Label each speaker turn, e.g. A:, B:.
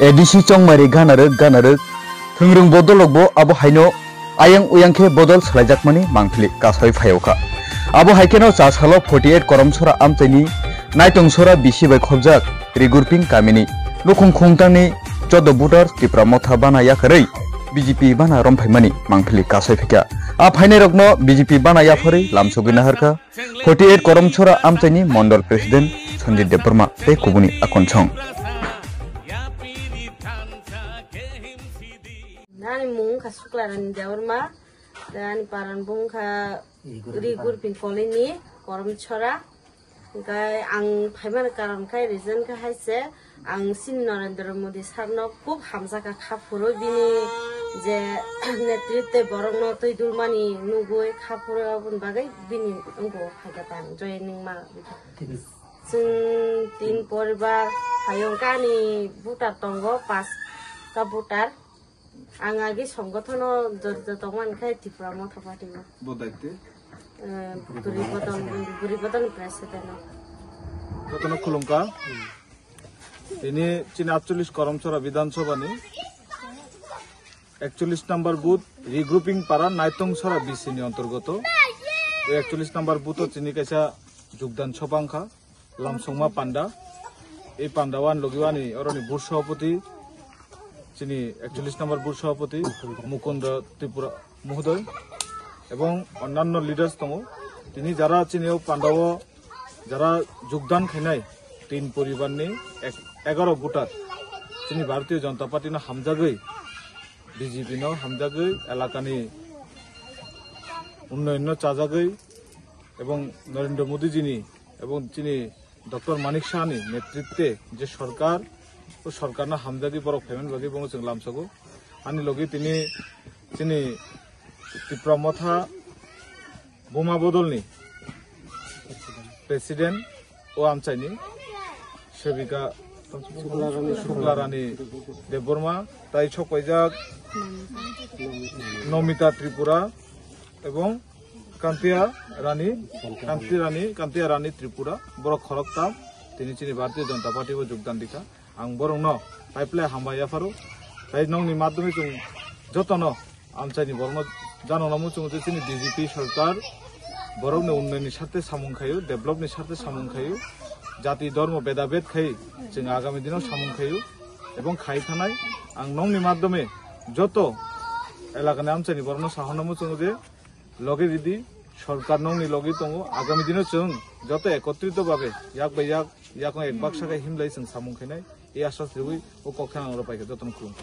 A: ADC चंगमारी गानारो थोंरों बदलगबो आबो हाइनो आयं उयांखे बदल सलायजाकमानि मांथलि कासाय फायौखा आबो हाइकेनो चासालो 48 करमसरा आमतैनि नायतंसरा बिसिबाय खबजाक रिगुरपिं कामिनि लुखुं खुंतांनि 14 बुटार तिप्रा मथा बानाया खरै बीजेपी बाना रमफायमानि मांथलि कासाय फैका आ फाइने रगनो बीजेपी बानाया फरै लामसुगिना हरका 48 करमसरा आमतैनि मंडल प्रेसिडेंट संजीत देबबर्मा बे कुबुनि आकनसं
B: Nani mung kasuklaran Deborma, dan paran bung ka rigur pingkolini, korum chora, kai ang payman karam kai reason ka haise, ang sin Narendra Modi sarno kub hamza ka khapuro bini je netrite borong no toi dulmani nugoi khapuro abun bagai bini ungo hagatan joining ma. Sun tin poribar hayongkani butar tonggo pas ka butar. Angagi সংগঠন যতমান খাই ত্রিপুরা মথা পার্টিব বদাইতে বুরিবদন president
C: কতন খুলুমকা ইনি চিন 48 করমচরা বিধানসভানি 41 নম্বর booth রিগ্রুপিং পারা নাইতংসরা বিসিনি অন্তর্গত 41 নম্বর booth চিনি কাইসা যোগদান সভাংখা লামসংমা পান্ডা এই পান্ডাওয়ান লগিওয়ানি অরনি booth সভাপতি চিনি 41 নম্বর বুথ সভাপতি মুকুন্দ ত্রিপুরা মহোদয় এবং অন্যান্য লিডার্স দङ তিনি যারা চিনিও পান্ডাव যারা যোগদাन খাইनाय তিন পরিবারনি 11 ভোটার চিনি ভারতীয় জনতা পার্টিनो হামজাগৈ বিজেপিनो হামজাগৈ এলাকানি উন্নয়ন চাজাগৈ এবং নরেন্দ্র মোদীজিনি এবং চিনি ডক্টর মানিক শাহনি নেতৃত্বে যে সরকার ও সরকারনা হামজাগি বরক পেমেন্ট বাকি বङ जों लामसगो आनि लगे तिनी चिनि त्रिपुरा मथा बोमा बदलनि प्रेसिडेंट ओ आमचाइनि सेविका शुक्लारानी देबबर्मा ताई छकयजाक नमिता त्रिपुरा एवं कांतिया रानी त्रिपुरा बरक खरकता तिनी चिनि भारतीय जनता पार्टी को योगदान दिखा आं बरंनो पाइपलाइन हामबाया फारो ताई नंनि माध्यमे जों जतन आमचाइनि बरनो जानोनामु जों चिनि बीजेपी सरकार बरंनो उन्नयननि साथे सामुंखायो डेभलपनि साथे सामुंखायो जाति धर्म भेदाभेद खाय जों आगामी दिनाव सामुंखायो एवं खाय थानाय आं नंनि माध्यमे जत एलाकानि आमचाइनि बरनो साहनामु जों जे लगे रिदि सरकार नंनि लगे दङ आगामी दिनाव जों जत एकत्रित भाबे याक बाय याक एक बाक्साखै हिमलाय जों सामुंखायनाय এই আশ্বাস দিবই ও কখন আমরা পাইকে যতন করুন